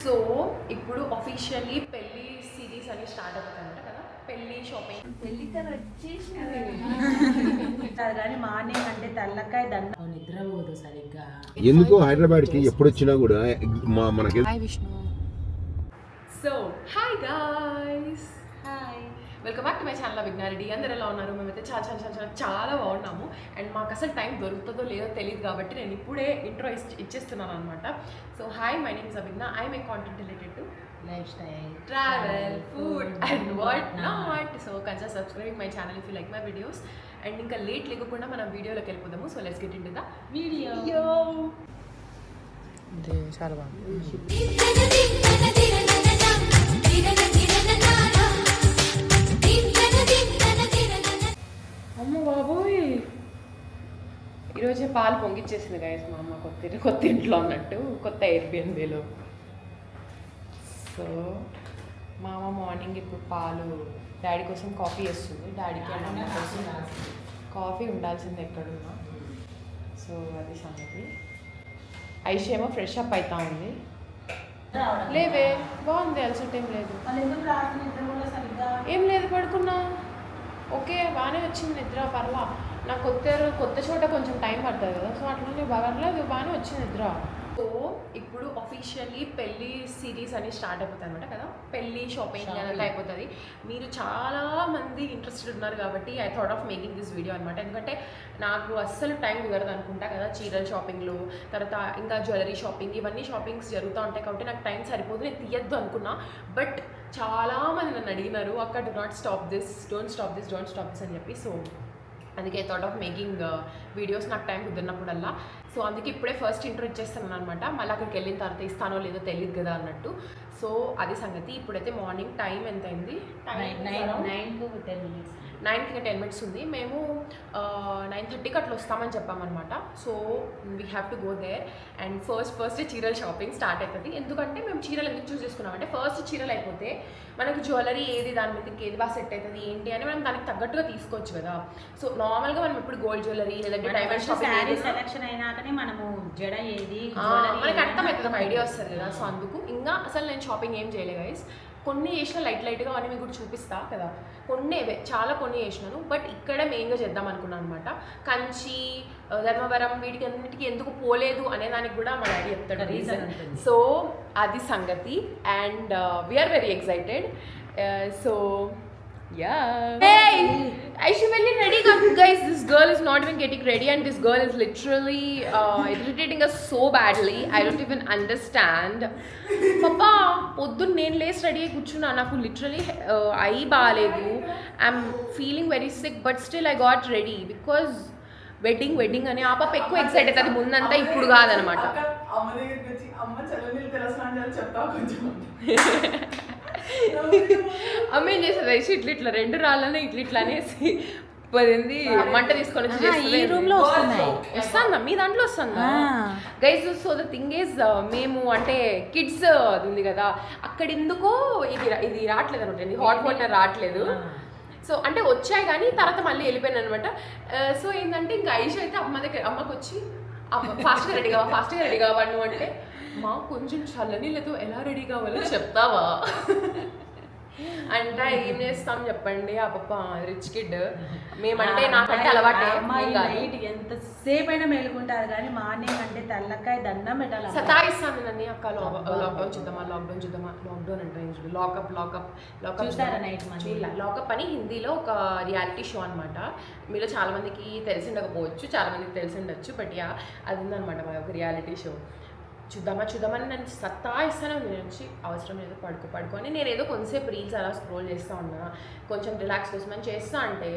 So ఇప్పుడు officially పెళ్లి series అని స్టార్ట్ అవుతుందంట కదా, పెళ్లి షాపింగ్. పెళ్లి కానీ మార్నింగ్ అంటే తల్లకాయ దండ నిద్రపోదు సరిగ్గా. ఎందుకు హైదరాబాద్ కి ఎప్పుడు వచ్చినా కూడా మనకి hi Vishnu. So hi guys, hi, welcome back to my channel Vighnareddy. అందరు ఎలా ఉన్నారు? మేమైతే చాలా చాలా చాలా చాలా చాలా బాగున్నాము. అండ్ మాకు అసలు టైం దొరుకుతుందో లేదో తెలియదు కాబట్టి నేను ఇప్పుడే ఇంట్రో ఇచ్చేస్తున్నాను అనమాట. So hi, my name is Abhigna. I'm a content related to lifestyle, travel, food and what not. So consider subscribing my channel if you like my videos. And ఇంకా లేట్ లేకుండా మనం వీడియోలోకి వెళ్ళిపోదాము. So let's get into the video. ఇది చాలా బాగుంది. అమ్మ బాబోయ్, ఈరోజే పాలు పొంగిచ్చేసింది గాయస్ మా అమ్మ. కొత్త ఇంట్లో అన్నట్టు, కొత్త ఎయిర్బిఎన్బిలో. సో మా అమ్మ మార్నింగ్ ఇప్పుడు పాలు డాడీ కోసం కాఫీ వేస్తుంది. డాడీకి అండ్ అమ్మ కోసం కాఫీ ఉండాల్సింది ఎక్కడున్నా. సో అది సంగతి. ఐష్ ఏమో ఫ్రెష్ అప్ అవుతా ఉంది. లేవే, బాగుంది, అలసట ఏం లేదు. ఏం లేదు, పడుకున్నా. ఓకే, బాగానే వచ్చింది నిద్ర, పర్లా. నాకు కొత్త చోట కొంచెం టైం పడుతుంది కదా, సో అట్లనే పర్లేదు, బాగానే వచ్చింది నిద్ర. సో ఇప్పుడు అఫీషియల్లీ పెళ్లి సిరీస్ అని స్టార్ట్ అయిపోతుంది అనమాట కదా, పెళ్లి షాపింగ్ అనేది అయిపోతుంది. మీరు చాలా మంది ఇంట్రెస్టెడ్ ఉన్నారు కాబట్టి I thought of making this video అనమాట. ఎందుకంటే నాకు అస్సలు టైం కుదరదు అనుకుంటా కదా, చీరల షాపింగ్లు, తర్వాత ఇంకా జ్యువెలరీ షాపింగ్, ఇవన్నీ షాపింగ్స్ జరుగుతూ ఉంటాయి కాబట్టి నాకు టైం సరిపోదు, నేను తీయద్దు అనుకున్నా. బట్ చాలామంది నన్ను అడిగినారు, అక్క డోంట్ స్టాప్ దిస్ అని చెప్పి. సో అందుకే థాట్ ఆఫ్ మేకింగ్ వీడియోస్. నాకు టైం కుదిరినప్పుడల్లా. సో అందుకే ఇప్పుడే ఫస్ట్ ఇంట్రో ఇచ్చేస్తాను అనమాట. మళ్ళీ అక్కడికి వెళ్ళిన తర్వాత ఇస్తానో లేదో తెలియదు కదా అన్నట్టు. సో అది సంగతి. ఇప్పుడైతే మార్నింగ్ టైం ఎంత అయింది? 9కి 10 minutes ఉంది. మేము 9:30కి అట్లా వస్తామని చెప్పామన్నమాట. So we have to go there. And first చీరల షాపింగ్ స్టార్ట్ అవుతుంది. ఎందుకంటే మేము చీరలు ఎందుకు చూస్ చేసుకున్నామంటే, ఫస్ట్ చీరలు అయిపోతే మనకు జ్యువెలరీ ఏది దాని మీదకి ఏది బాగా సెట్ అవుతుంది ఏంటి అని మనం దానికి తగ్గట్టుగా తీసుకోవచ్చు కదా. సో నార్మల్గా మనం ఎప్పుడు గోల్డ్ జ్యువెలరీ లేదంటే డైమండ్ షాపింగ్ సెలెక్షన్ అయినాకనే మనము జడ ఏది మనకి అర్థమవుతుంది, ఐడియా వస్తుంది కదా. సో అందుకు ఇంకా అసలు నేను షాపింగ్ ఏం చేయలేదు గైస్. కొన్ని చేసిన లైట్గా అని మీకు కూడా చూపిస్తా కదా. చాలా కొన్ని చేసినాను. బట్ ఇక్కడ మెయిన్గా చేద్దాం అనుకున్నాను అనమాట. కంచి, ధర్మవరం, వీటికి అన్నిటికీ ఎందుకు పోలేదు అనే దానికి కూడా మా డాడీ చెప్తాడు రీజన్. సో అది సంగతి. And we're very excited. So yeah, hey, I should really ready guys. This girl is not even getting ready and this girl is literally irritating us so badly. I don't even understand. Papa poddun nen les ready ayi kuchuna, naku literally eye baaledu. I'm feeling very sick but still I got ready because wedding అని ఆ పాప ఎక్కువ excite అవుతుంది ముందంతా, ఇప్పుడు కాదనమాట. అమ్మ ఏం చేస్తుంది, ఇట్లా 2 రాళ్ళనే ఇట్లా అనేసి పదింది మంట తీసుకొని వస్తుందా మీ దాంట్లో వస్తుందా guys? So the thing is, మేము అంటే కిడ్స్ అది ఉంది కదా, అక్కడ ఎందుకో ఇది రావట్లేదు అనమాట, హాట్ వాటర్ రావట్లేదు. సో అంటే వచ్చాయి కానీ తర్వాత మళ్ళీ వెళ్ళిపోయాను అనమాట. సో ఏంటంటే ఇంకా ఐష్ అయితే అమ్మకి వచ్చి ఫాస్ట్గా రెడీ కావా నువ్వు అంటే, మా కొంచెం చల్లని లేదు, ఎలా రెడీ కావాలో చెప్తావా అంటే ఏం చేస్తాం చెప్పండి. ఆ పాప రిచ్ కిడ్, మేమంటే నాకంటే అలవాటే. ఎంతసేపు అయినా మేలుకుంటారు కానీ మార్నింగ్ అంటే తల్లకాయ దండం పెట్టాలి. సతాయిస్తాను నన్ను. అక్క లాక్డౌన్ చూద్దామా లాక్డౌన్ అంటే లాకప్ అని హిందీలో ఒక రియాలిటీ షో అనమాట. మీలో చాలా మందికి తెలిసి ఉండకపోవచ్చు, చాలా మందికి తెలిసి ఉండొచ్చు. బట్ యా, అది ఉందన్నమాట ఒక రియాలిటీ షో. చూద్దామని నన్ను సతాయిస్తాను. నుంచి అవసరం లేదు, పడుకో అని నేను ఏదో కొంతసేపు రీల్స్ అలా స్క్రోల్ చేస్తూ ఉన్నా, కొంచెం రిలాక్స్ కోసం అని చేస్తా అంటే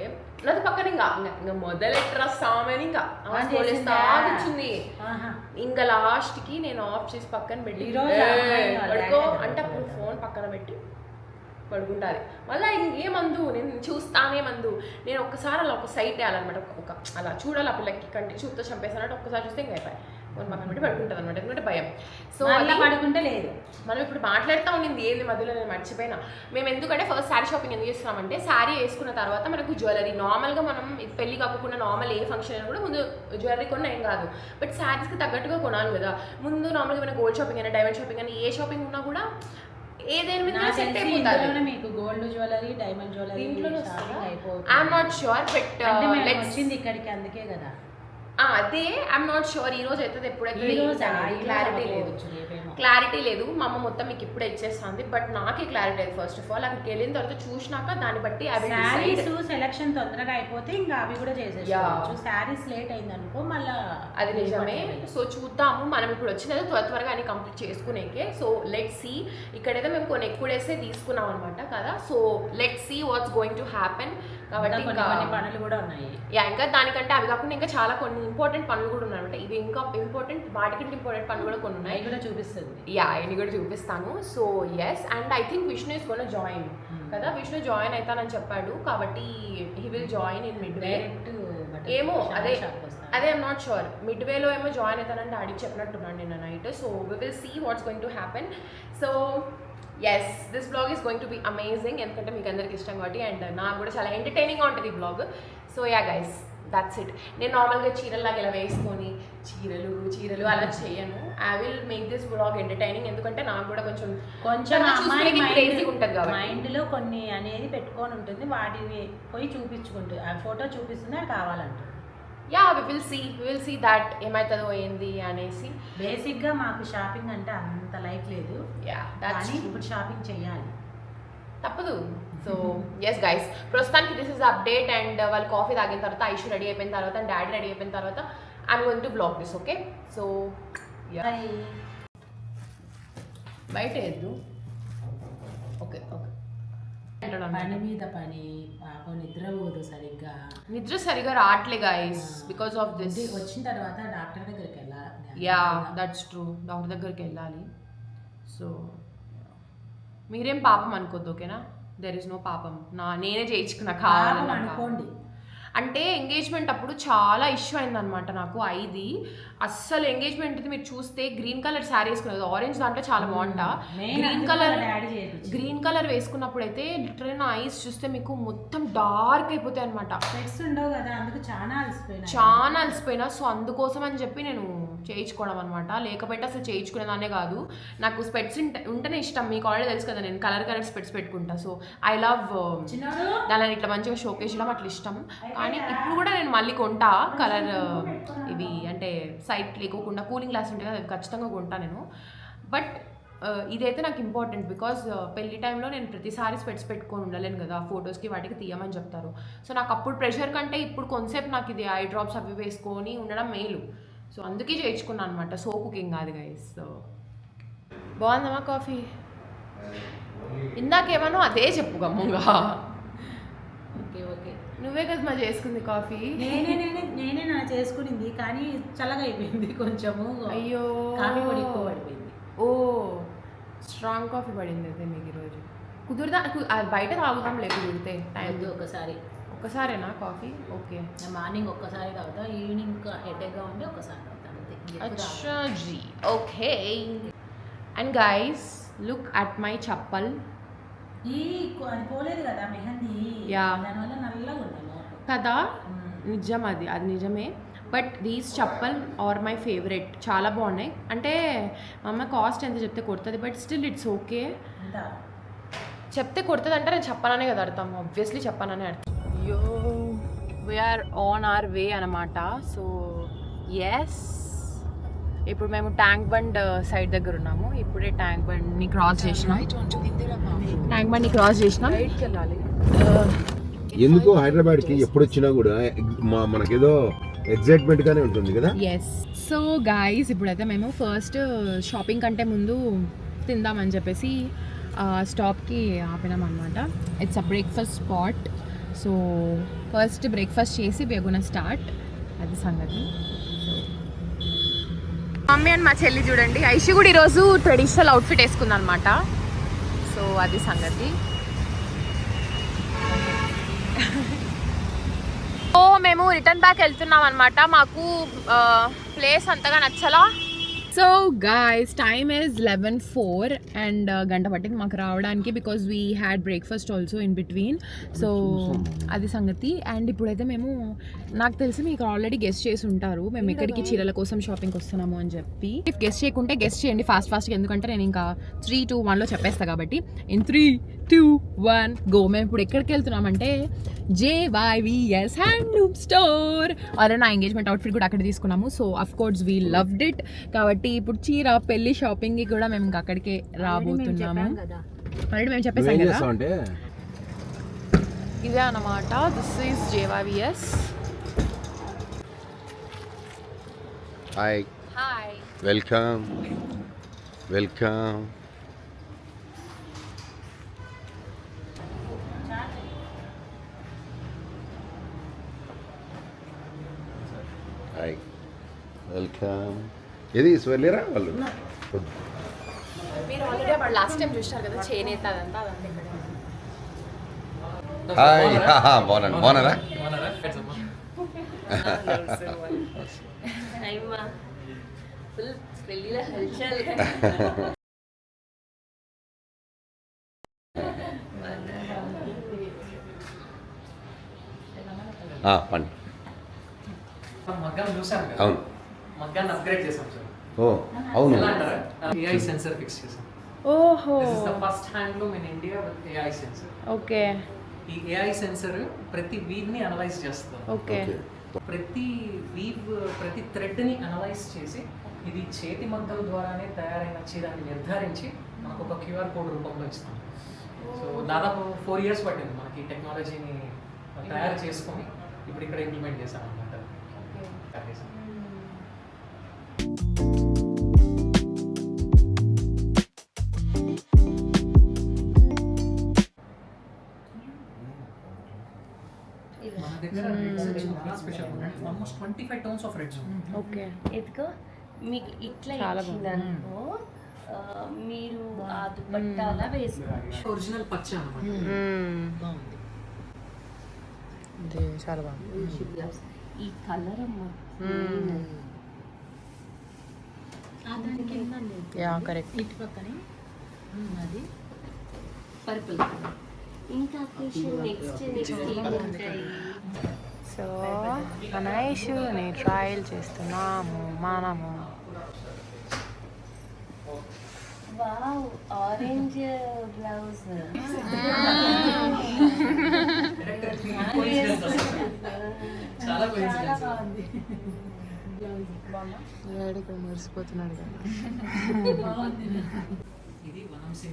నాది పక్కన ఇంకా మొదలెట్టరా సామని ఇంకా స్క్రోల్ చేస్తా కూర్చుంది. ఇంకా లాస్ట్కి నేను ఆఫ్ చేసి పక్కన పెట్టి పడుకో అంటే అప్పుడు ఫోన్ పక్కన పెట్టి పడుకుంటుంది. మళ్ళీ ఇంకేమందు నేను చూస్తానేమందు. నేను ఒక్కసారి అలా ఒక సైట్ వేయాలన్నమాట, అలా చూడాలి ఆ పిల్లకి, కంటి చూపుతో చంపేసానంటే ఒక్కసారి చూస్తే ఇంకా అయిపోయి ఫోన్ పక్కన పెట్టి పడుకుంటుంది అనమాట, ఎందుకంటే భయం. సో అలా పడుకుంటే లేదు. మనం ఇప్పుడు మాట్లాడుతూ ఉండింది ఏంది మధ్యలో నేను మర్చిపోయినా. మేము ఎందుకంటే ఫస్ట్ శారీ షాపింగ్ ఎందుకు చేస్తున్నామంటే, శారీ వేసుకున్న తర్వాత మనకు జ్యువెలరీ నార్మల్గా మనం పెళ్లి కాకుండా నార్మల్ ఏ ఫంక్షన్ అయినా కూడా ముందు జ్యువెలరీ కొన్నా ఏం కాదు, బట్ శారీస్కి తగ్గట్టుగా కొనాలి కదా. ముందు నార్మల్గా మన గోల్డ్ షాపింగ్ అయినా డైమండ్ షాపింగ్ అయినా ఏ షాపింగ్ ఉన్నా కూడా ఏదైనా మీద సెట్ అయిపోతుంది. మీకు గోల్డ్ జ్యువెలరీ డైమండ్ జ్యువెలరీ దీంట్లోనే అయిపోతుంది. ఐఎమ్ నాట్ షూర్, బట్ వచ్చింది ఇక్కడికి అందుకే కదా. అదే ఐఎమ్ నాట్ షూర్ ఈ రోజు అవుతుంది ఎప్పుడైతే క్లారిటీ లేదు. మా అమ్మ మొత్తం మీకు ఇప్పుడే ఇచ్చేస్తుంది, బట్ నాకే క్లారిటీ లేదు. ఫస్ట్ ఆఫ్ ఆల్ అక్కడికి వెళ్ళిన తర్వాత చూసినాక దాన్ని బట్టి సెలక్షన్ తొందరగా అయిపోతే ఇంకా అవి కూడా చేసేసుకోవచ్చు. శారీస్ లేట్ అయింది అనుకో మళ్ళీ అది నిజమే. సో చూద్దాము, మనం ఇప్పుడు వచ్చినది త్వరగా అన్ని కంప్లీట్ చేసుకునేకే. So let's see. ఇక్కడైతే మేము కొన్ని ఎక్కువ డేసే తీసుకున్నాం అనమాట కదా. So let's see what's going to happen. కాబట్టి ఇంకా పనులు కూడా ఉన్నాయి. ఇంకా దానికంటే అవి కాకుండా ఇంకా చాలా కొన్ని ఇంపార్టెంట్ పనులు కూడా ఉన్నాయి అనమాట. ఇవి ఇంకా ఇంపార్టెంట్, వాటికంటే ఇంపార్టెంట్ పనులు కూడా కొన్ని ఉన్నాయి, కూడా చూపిస్తుంది. ఇవి కూడా చూపిస్తాను. So yes, and I think Vishnu is gonna join కదా. విష్ణు జాయిన్ అవుతానని చెప్పాడు, కాబట్టి he will join in midway. ఏమో అదే ఐఎమ్ నాట్ షూర్. మిడ్ వేలో ఏమో జాయిన్ అవుతానని డాడీ చెప్పినట్టున్నాను నిన్న night. So we will see what's going to happen. So yes, this blog is going to be amazing, ఎందుకంటే మీకు అందరికి ఇష్టం కాబట్టి, అండ్ నాకు కూడా చాలా ఎంటర్టైనింగ్గా ఉంటుంది ఈ blog. So yeah guys, that's it. నేను నార్మల్గా చీరలాగా ఇలా వేసుకొని చీరలు అలా చేయను. I will make this blog entertaining, ఎందుకంటే నాకు కూడా కొంచెం క్రేజీ ఉంటుంది కాబట్టి మైండ్లో కొన్ని అనేది పెట్టుకొని ఉంటుంది, వాటిని పోయి చూపించుకుంటుంది. ఆ ఫోటో చూపిస్తుంది, అది కావాలంటుంది. Yeah we will see that ఏమవుతుందో ఏంది అనేసి. బేసిక్గా మాకు షాపింగ్ అంటే అంత లైక్ లేదు, కానీ ఇప్పుడు షాపింగ్ చెయ్యాలి, తప్పదు. సో ఎస్ గైస్, ప్రస్తుతానికి దిస్ ఇస్ అప్డేట్. అండ్ వాళ్ళు కాఫీ తాగిన తర్వాత, ఐషు రెడీ అయిపోయిన తర్వాత, అండ్ డాడీ రెడీ అయిపోయిన తర్వాత I'm going to blog this. Okay, so బయట వేద్దు. Okay okay. పని మీద పని, నిద్ర పోదు సరిగ్గా, నిద్ర సరిగా రావట్లే గైస్ బికాస్ ఆఫ్ దిస్. వచ్చిన తర్వాత డాక్టర్ దగ్గరికి వెళ్ళాలి. యా దట్స్ ట్రూ, డాక్టర్ దగ్గరికి వెళ్ళాలి. సో మీరేం పాపం అనుకోద్దు, ఓకేనా? దెర్ ఇస్ నో పాపం. నేనే చేయించుకున్నా కావాలని అనుకోండి. అంటే ఎంగేజ్మెంట్ అప్పుడు చాలా ఇష్యూ అయిందనమాట నాకు. అస్సలు ఎంగేజ్మెంట్ మీరు చూస్తే గ్రీన్ కలర్ శారీ వేసుకున్నది, ఆరెంజ్ దాంట్లో చాలా బాగుంటా. గ్రీన్ కలర్ వేసుకున్నప్పుడు అయితే లిటరల్ నా ఐస్ చూస్తే మీకు మొత్తం డార్క్ అయిపోతాయి అనమాట. చాలా అలసిపోయినా. సో అందుకోసం అని చెప్పి నేను చేయించుకోవడం అనమాట. లేకపోతే అసలు చేయించుకునేదానే కాదు. నాకు స్పెట్స్ ఉంటేనే ఇష్టం, మీకు ఆల్రెడీ తెలుసు కదా, నేను కలర్ స్పెట్స్ పెట్టుకుంటా. సో ఐ లవ్ దాని ఇట్లా మంచిగా షోకేస్ చేయడం అట్లా ఇష్టం. కానీ ఇప్పుడు కూడా నేను మళ్ళీ కొంటా కలర్ ఇవి, అంటే సైట్ లేకోకుండా కూలింగ్ గ్లాస్ ఉంటాయి కదా, ఖచ్చితంగా కొంటా నేను. బట్ ఇదైతే నాకు ఇంపార్టెంట్, బికాజ్ పెళ్లి టైంలో నేను ప్రతిసారి స్పెట్స్ పెట్టుకొని ఉండలేను కదా, ఫొటోస్కి వాటికి తీయమని చెప్తారు. సో నాకు అప్పుడు ప్రెషర్ కంటే ఇప్పుడు కొంతసేపు నాకు ఇది ఐ డ్రాప్స్ అవి వేసుకొని ఉండడం మేలు. సో అందుకే చేయించుకున్నాను అనమాట. సో కుకింగ్ కాదు గైస్. సో బాగుందమ్మా కాఫీ? ఇందాకేమన్నా అదే చెప్పు గమ్ముగా. ఓకే ఓకే, నువ్వే కదా మా చేసుకుంది కాఫీ? నేనే నా చేసుకునింది, కానీ చల్లగా అయిపోయింది కొంచెము. అయ్యో, కాఫీ పొడి ఎక్కువ పడిపోయింది. ఓ, స్ట్రాంగ్ కాఫీ పడింది అయితే మీకు ఈరోజు. కుదురుదా? బయట తాగుదాం లే కుదిరితే. టైం ఒక్కసారేనా కాఫీ? ఓకే, మార్నింగ్ ఒక్కసారి తాగుతా, ఈవినింగ్ హెడేక్గా ఉండి ఒక్కసారి తాగుతాను. అచ్చా జీ, okay. And guys, look at my chappal. అది పోలేదు కదా మెహందీ, దానివల్ల నల్లగా ఉన్నాను కదా. నిజం, అది నిజమే. But these chappal are my favourite. చాలా బాగున్నాయి. అంటే మా అమ్మ కాస్ట్ ఎంత చెప్తే కొడుతుంది, బట్ స్టిల్ ఇట్స్ ఓకే. చెప్తే కొడుతుంది అంటే నేను చెప్పాననే కదా అర్థం, ఆబ్వియస్లీ చెప్పాననే అర్థం. అయ్యో, వీఆర్ ఆన్ అవర్ వే అనమాట. సో ఎస్, ఇప్పుడు మేము ట్యాంక్ బండ్ సైడ్ దగ్గర ఉన్నాము. ఇప్పుడే ట్యాంక్ బండ్ని క్రాస్ చేసినాం. వెళ్ళాలి. ఎందుకో హైదరాబాద్కి ఎప్పుడు వచ్చినా కూడా మనకేదో ఎగ్జైట్మెంట్ గానే ఉంటుంది కదా. ఎస్. సో గైస్, ఇప్పుడైతే మేము ఫస్ట్ షాపింగ్ కంటే ముందు తిందామని చెప్పేసి స్టాప్కి ఆపినాం అనమాట. It's a breakfast spot. So first breakfast చేసి వీఆర్ గోనా స్టార్ట్. అది సంగతి. మమ్మీ అండ్ మా చెల్లి చూడండి, ఐషు కూడా ఈరోజు ట్రెడిషనల్ అవుట్ఫిట్ వేసుకుంది అనమాట. సో అది సంగతి. సో మేము రిటర్న్ బ్యాక్ వెళ్తున్నాం అనమాట. మాకు ప్లేస్ అంతగా నచ్చలా. So guys time is 11:04 and గంట పట్టింది మాకు రావడానికి because we had breakfast also in between. So అది సంగతి. అండ్ ఇప్పుడైతే మేము నాకు తెలిసి మీకు ఆల్రెడీ గెస్ట్ చేసి ఉంటారు మేము ఎక్కడికి చీరల కోసం షాపింగ్కి వస్తున్నాము అని చెప్పి. ఇఫ్ గెస్ట్ చేయకుంటే గెస్ట్ చేయండి ఫాస్ట్గా, ఎందుకంటే నేను ఇంకా 3, 2, 1లో చెప్పేస్తా కాబట్టి. In 3, 2, 1 go. మేము ఇప్పుడు ఎక్కడికి వెళ్తున్నామంటే JYVS హ్యాండ్లూమ్ స్టోర్. ఆల్రెడీ నా ఎంగేజ్మెంట్ అవుట్ఫిట్ కూడా అక్కడ తీసుకున్నాము. So of course we loved it. కాబట్టి ఇప్పుడు చీర పెళ్లి షాపింగ్కి కూడా మేము ఇంకా అక్కడికే రాబోతున్నాము. ఆల్రెడీ మేము చెప్పేసాం కదా. ఇదే అన్నమాట. This is JYVS. Hi hi, welcome welcome. Hi welcome. ఏది వెళ్ళిరా వాళ్ళు? మీరు ఆల్రెడీ అప్పుడు లాస్ట్ టైం చూసారు కదా చేనేత అదంతా ఇక్కడ. హాయ్ బాగున్నారా? పండి. అవును, మగ్గాన్ని అప్గ్రేడ్ చేసాం సార్. ఓ అవును. AI సెన్సర్ ఫిక్స్ చేసాం. ఓహో, this is the first handloom in India with AI sensor. Okay. ఈ AI సెన్సర్ ప్రతి వీవ్ ని అనలైజ్ చేస్తుంది. ఓకే. ప్రతి వీవ్, ప్రతి థ్రెడ్ ని అనలైజ్ చేసి ఇది చేతి మగ్గం ద్వారానే తయారైన చీరని నిర్ధారించి మనకు ఒక QR కోడ్ రూపంలో ఇస్తాం. సో దాదాపు 4 years పట్టింది మనకి ఈ టెక్నాలజీని తయారు చేసుకొని ఇప్పుడు ఇక్కడ ఇంప్లిమెంట్ చేసాం అన్నమాట. మన దగ్గర special almost 25 tones of reds. Okay. ఎత్తుకో మీకు ఇట్లా చాలా ఇచ్చిందనుకో మీరు ఆ దుపట్టాలా వేసుకోవచ్చు. ఒరిజినల్ పచ్చ అన్నమాట. బాగుంది, చాలా బాగుంది. ఈ కలర్ అమ్మా యా కరెక్ట్. ఇటు పక్కనే అది పర్పుల్. ఇంకా నెక్స్ట్ ఏముంటాయి? సో మనైషుని ట్రయల్ చేస్తున్నాము మనము. Wow, orange blouse. చాలా కోయిన్సిడెన్స్. ఇక్కడ మర్చిపోతున్నాడు కదా. ఇది వనంసి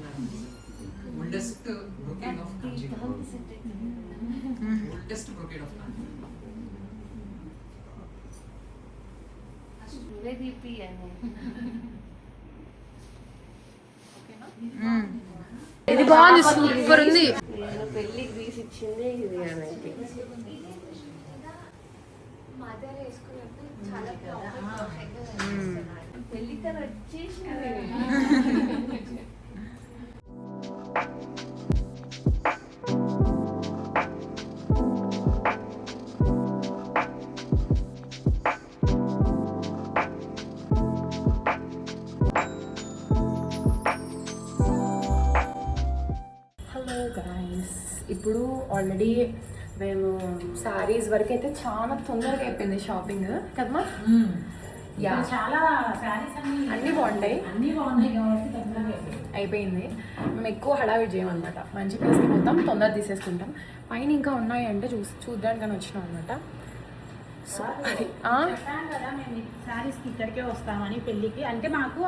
oldest brocade of Kanchipuram. Oldest brocade of Kanchipuram. Deepi అని ఇది బాగుంది, సూపర్ ఉంది. నేను పెళ్ళికి తీసి ఇచ్చిందే ఇది అనేది. పెళ్లి కలర్ వచ్చేసింది. హలో గాయ్స్, ఇప్పుడు ఆల్రెడీ మేము శారీస్ వరకు అయితే చాలా తొందరగా అయిపోయింది షాపింగ్ కదమ్మా. యా, చాలా శారీస్ అన్నీ బాగుంటాయి, అన్నీ బాగున్నాయి కాబట్టి తొందరగా అయిపోయింది. మేము ఎక్కువ హడావిడి చేయమన్నమాట. మంచి ప్లేస్కి పోతాం, తొందర తీసేసుకుంటాం. పైన ఇంకా ఉన్నాయి అంటే చూద్దానికని వచ్చినాం అనమాట. సో అది చెప్పాను కదా మేము శారీస్కి ఇక్కడికే వస్తామని పెళ్ళికి. అంటే మాకు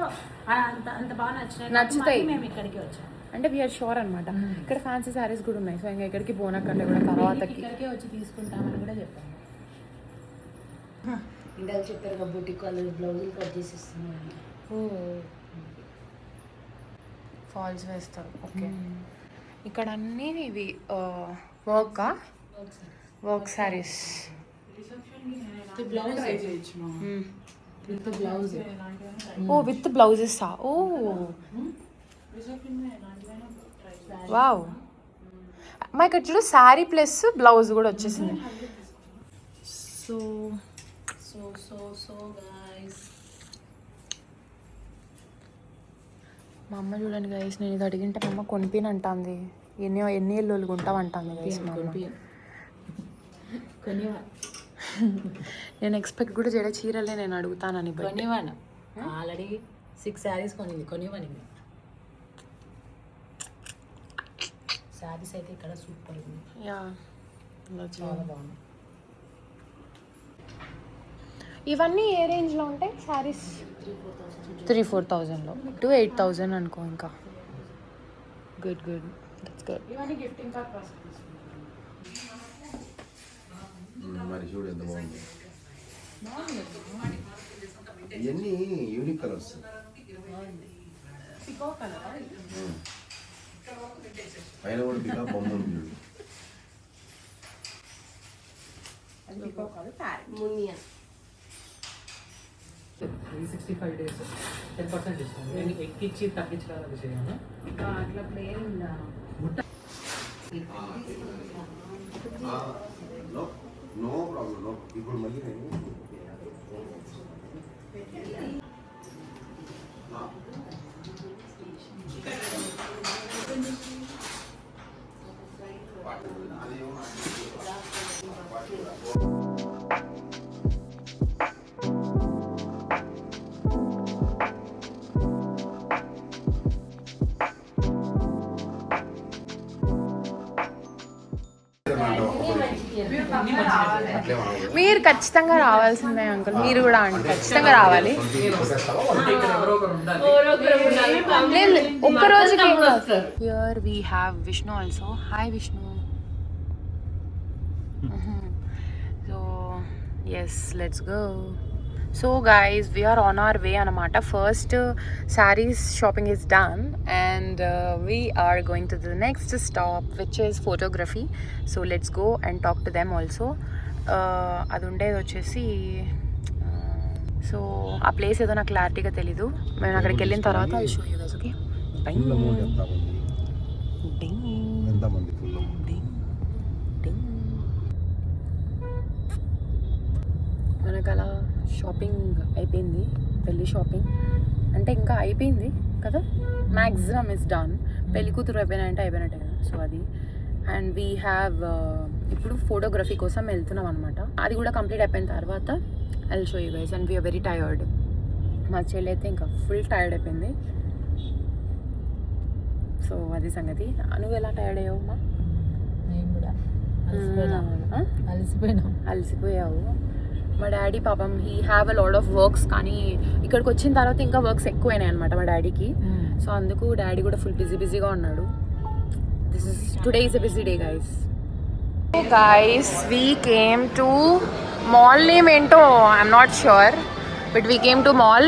అంత అంత బాగా నచ్చినాయి, నచ్చుతాయి. మేము ఇక్కడికి వచ్చాం. అంటే వీఆర్ షూర్ అనమాట. ఇక్కడ ఫ్యాన్సీ శారీస్ కూడా ఉన్నాయి. సో ఇంకా ఎక్కడికి పోనకంటే కూడా తర్వాతకి ఇక్కడికే వచ్చి తీసుకుంటామని కూడా చెప్పాము. ఇందాక చెప్పారు కదా బుటిక్ వాళ్ళు బ్లౌజులు కట్ చేసి ఇస్తున్నారు. ఫాల్స్ వేస్తారు. ఓకే. ఇక్కడ అన్నీ ఇవి work saris. Oh with blouses. Oh wow, మా ఇక్కడ చూడు శారీ ప్లస్ బ్లౌజ్ కూడా వచ్చేసింది. సో సో గైస్ మా అమ్మ చూడండి గైస్, నేను ఇది అడిగింటే మా అమ్మ కొనిపిన్ అంటుంది. ఎన్ని ఎల్లులు కొంటామంటుంది గైస్ మా అమ్మ. నేను ఎక్స్పెక్ట్ కూడా చేయలే చీరలే నేను అడుగుతానని. కొనివ్వను, ఆల్రెడీ 6 శారీస్ కొనింది, కొనివ్వను. శారీస్ అయితే ఇక్కడ సూపర్ ఉంది. యా చాలా బాగుంది. ఇవన్నీ ఏ రేంజ్లో ఉంటాయి శారీస్? 3,000-4,000లో టు 8,000 అనుకో. ఇంకా గుడ్ దట్స్ గుడ్. ఇవన్నీ గిఫ్టింగ్ పర్పస్. మరి చూడు ఎంత బాగుంది. ఇవన్నీ యూనిక్ కలర్స్. పైన కూడా పికా బొమ్మ ఉంది చూడు. 365 days 10% డిస్కౌంట్. నేను ఎక్కిచ్చి తగ్గించడానికి చేయను. అట్లా ప్లేన్ ఉందా? No problem, no. ఇప్పుడు మళ్ళీ నేను మీరు ఖచ్చితంగా రావాల్సిందే అంకుల్. మీరు కూడా అండి ఖచ్చితంగా రావాలి. ఇక్కడ ఎవరో ఒకరు ఉండాలి. లేదు ఒక్కరోజుకి. Here we have Vishnu also. Hi Vishnu. So yes, let's go. So guys, we are on our way అనమాట. First saris shopping is done and we are going to the next stop which is photography. So let's go and talk to them also. అది ఉండేది వచ్చేసి so ఆ place ఏదో నాకు క్లారిటీగా తెలీదు. మేము అక్కడికి వెళ్ళిన తర్వాత అది show you guys. Okay, full amount ఎంతమంది ఫుల్ మనకు అలా షాపింగ్ అయిపోయింది. పెళ్ళి షాపింగ్ అంటే ఇంకా అయిపోయింది కదా, మ్యాక్సిమమ్ ఇస్ డన్. పెళ్లి కూతురు అయిపోయినట్టే కదా. సో అది అండ్ వీ హ్యావ్ ఇప్పుడు ఫోటోగ్రఫీ కోసం వెళ్తున్నాం అనమాట. అది కూడా కంప్లీట్ అయిపోయిన తర్వాత I will show you guys. And we're very tired. మా చెల్లి అయితే ఇంకా ఫుల్ టైర్డ్ అయిపోయింది. సో అది సంగతి. నువ్వు ఎలా టైర్డ్ అయ్యావు మా? నేను కూడా అలసిపోయావు. మా డాడీ పాపం he have a lot of works, కానీ ఇక్కడికి వచ్చిన తర్వాత ఇంకా వర్క్స్ ఎక్కువైనాయి అనమాట మా డాడీకి. సో అందుకు డాడీ కూడా ఫుల్ బిజీగా ఉన్నాడు. Today is a busy day guys. We came to mall. Name ఏంటో I'm not sure, but we came to mall.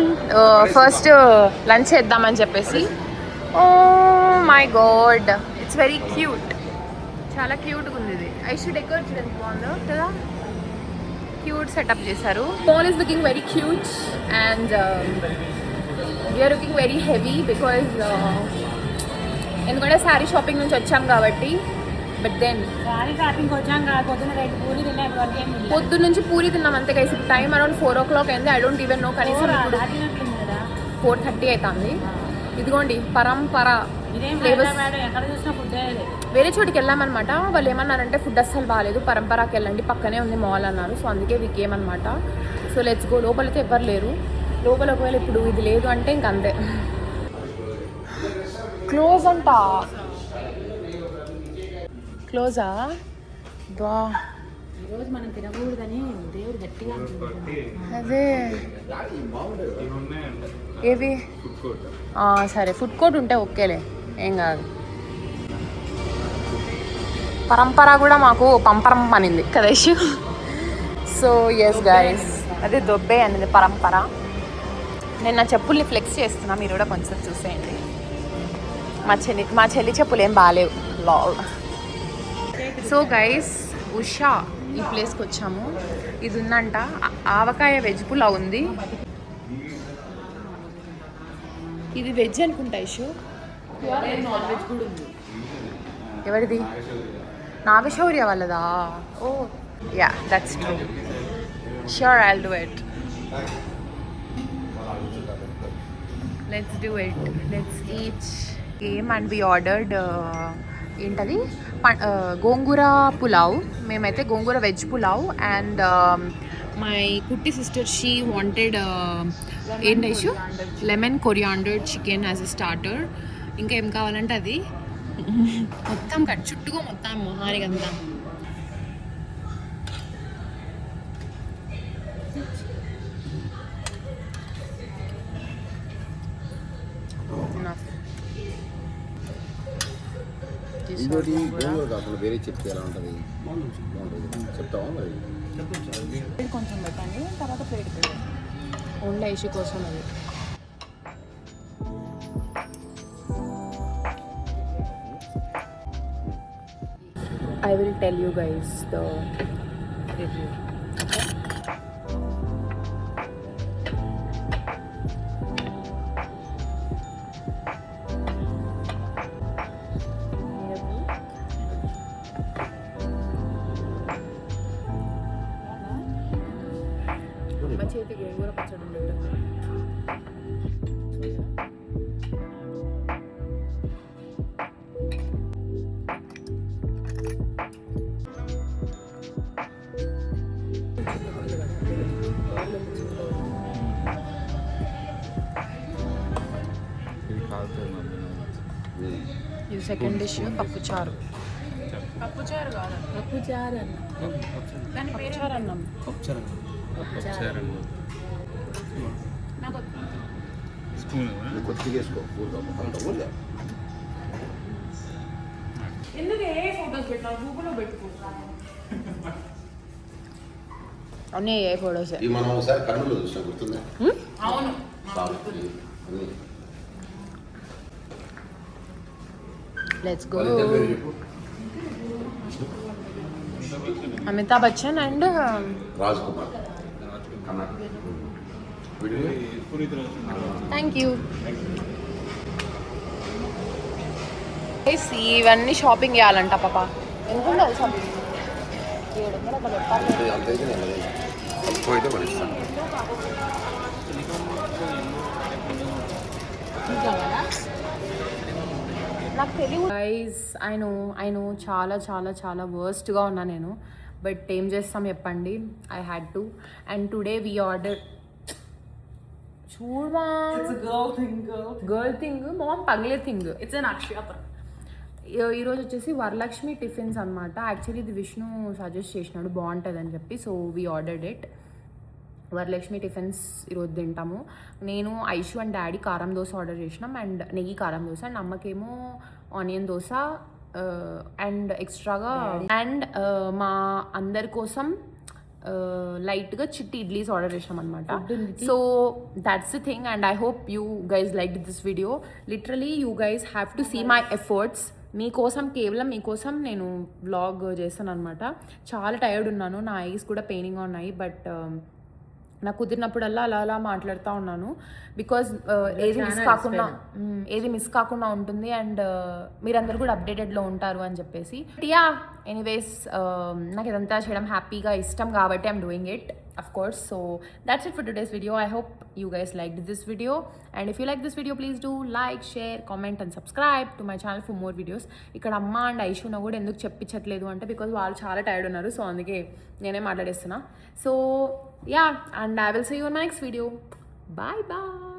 First lunch చేద్దామని చెప్పేసి. Oh my God, it's very cute. చాలా క్యూట్గా ఉంది ఇది. ఐ షుడ్ డెకరేట్ చేయడానికి బాగుందో కదా. క్యూట్ సెటప్ చేశారు. Mall is looking very cute and we're looking very heavy because ఎందుకంటే శారీ షాపింగ్ నుంచి వచ్చాం కాబట్టి. బట్ దెన్ శారీ షాపింగ్ వచ్చాం కదా, పొద్దున్న రేటు పూరి తినే వరకు ఏం లేదు. పొద్దున్న నుంచి పూరి తిన్నాం అంతే గైస్. ఇప్పుడు టైం అరౌండ్ 4 o'clock అయింది. I don't even know. కనీసం ఇప్పుడు 4:30 అవుతుంది. ఇదిగోండి పరంపర ఫ్లేవర్స్. ఎక్కడ చూసినా ఫుడ్ వేరే చోటికి వెళ్ళామన్నమాట. వాళ్ళు ఏమన్నారంటే ఫుడ్ అస్సలు బాగాలేదు, పరంపరాకి వెళ్ళండి, పక్కనే ఉంది మాల్ అన్నారు. సో అందుకే వీకేమన్నమాట. So let's go. లోపలైతే ఎవ్వరు లేరు. లోపల ఒకవేళ ఇప్పుడు ఇది లేదు అంటే ఇంక అంతే. క్లోజ్ అంట. క్లోజా? బా ఈరోజు మనం తినకూడదని దేవుడు గట్టిగా అంటున్నాడు. అదే ఏవి సరే ఫుడ్ కోర్ట్ ఉంటే ఓకేలే, ఏం కాదు. పరంపర కూడా మాకు పంపరం పనింది కదా ఇష్యూ. సో ఎస్ గైస్, అదే దొబ్బే అనేది పరంపర. నేను నా చెప్పుల్ని ఫ్లెక్స్ చేస్తున్నా, మీరు కూడా కొంచెం చూసేయండి. మా చెల్లి చెప్పులు ఏం బాగాలేవు. లాల్. సో గైస్, ఉషా ఈ ప్లేస్కి వచ్చాము. ఇది ఉందంట, ఆవకాయ వెజ్ పులావ్ ఉంది. ఇది వెజ్ అనుకుంటా ఇష్యూ. నాన్ వెజ్ కూడా ఉంది. ఎవరిది? నాగశౌర్య వాళ్ళదా? Oh yeah, that's true. Sure, I will do it. Let's do it. Let's eat game and we ordered ఏంటది గోంగూర పులావ్. మేమైతే gongura veg pulao and my కుట్టి సిస్టర్ షీ వాంటెడ్ ఏంటి issue lemon coriander chicken as a starter. ఇంకా ఏం కావాలంటే అది మొత్తం చుట్టుగా మొత్తం మొహానికి అంతా. ఇంకోటి గోంగూర కాకుండా వేరే చెప్తే ఎలా ఉంటుంది? బాగుంటుంది చెప్తావా మరి? కొంచెం పెట్టండి, తర్వాత ప్లేట్ పెట్టండి. ఓన్లీ ఐషి కోసం అది. I will tell you guys the review. మా చేతి గోంగూర పచ్చడి ఉండేది. ఇది సెకండ్ డిష్ పప్పుచారు. పప్పుచారు కాదు, పప్పుచారు అన్న. దాని పేరు అన్నం. కొద్దిగా వేసుకో. ఊరిగా ఎందుకు ఏ ఫోటోస్ పెట్టినా గూగుల్లో పెట్టుకో. అన్నీ ఏ ఫోటోస్. ఇవి మనం ఒకసారి కర్నూలు చూసినా గుర్తుందా? అవును. Let's go. Amitabh Bachchan and Raj Kumar. Thank you. ఇవన్నీ షాపింగ్ చేయాలంట పాప. ఎంత తెలుసా? 700 అట్లా పెట్టాలి. అంతైతే తక్కువ అయితే పడిస్తాను. నాకు తెలియదు గైస్. ఐ నో చాలా చాలా చాలా వర్స్ట్గా ఉన్నా నేను, బట్ ఏం చేస్తాం చెప్పండి. I had to. And today we order చూడమా గర్ల్ థింగ్ మామ్ పగిలే థింగ్. ఇట్స్ ఎన్ అక్షయత్ర. ఈరోజు వచ్చేసి వరలక్ష్మి టిఫిన్స్ అనమాట. యాక్చువల్లీ ఇది విష్ణు సజెస్ట్ చేసినాడు బాగుంటుంది అని చెప్పి, so we ordered it. Varalakshmi tiffins ఈరోజు తింటాము. నేను ఐషు అండ్ డాడీ కారం దోశ ఆర్డర్ చేసినాం అండ్ నెయ్యి కారం దోశ, అండ్ అమ్మకేమో ఆనియన్ దోశ అండ్ ఎక్స్ట్రాగా అండ్ మా అందరి కోసం లైట్గా చిట్టి ఇడ్లీస్ ఆర్డర్ చేసాం అనమాట. So that's the thing and I hope you guys like this video. Literally you guys have to see my efforts. మీకోసం, కేవలం మీకోసం నేను వ్లాగ్ చేస్తాను అనమాట. చాలా టైర్డ్ ఉన్నాను, నా ఐస్ కూడా పెయినింగ్గా ఉన్నాయి, బట్ నాకు కుదిరినప్పుడల్లా అలా మాట్లాడుతూ ఉన్నాను. బికాజ్ ఏది మిస్ కాకుండా ఉంటుంది అండ్ మీరందరూ కూడా అప్డేటెడ్లో ఉంటారు అని చెప్పేసి. యా ఎనీవేస్ నాకు ఇదంతా చేయడం హ్యాపీగా ఇష్టం కాబట్టి I'm doing it of course. So that's it for today's video. I hope you guys liked this video, and if you like this video, please do like, share, comment and subscribe to my channel for more videos. ఇక్కడ అమ్మ and Aishu నా కూడా ఎందుకు చెప్పించట్లేదు అంటే because వాళ్ళు చాలా tired ఉన్నారు, so అందుకే నేనే మాట్లాడేస్తున్నా. So yeah, and I will see you in my next video. Bye bye.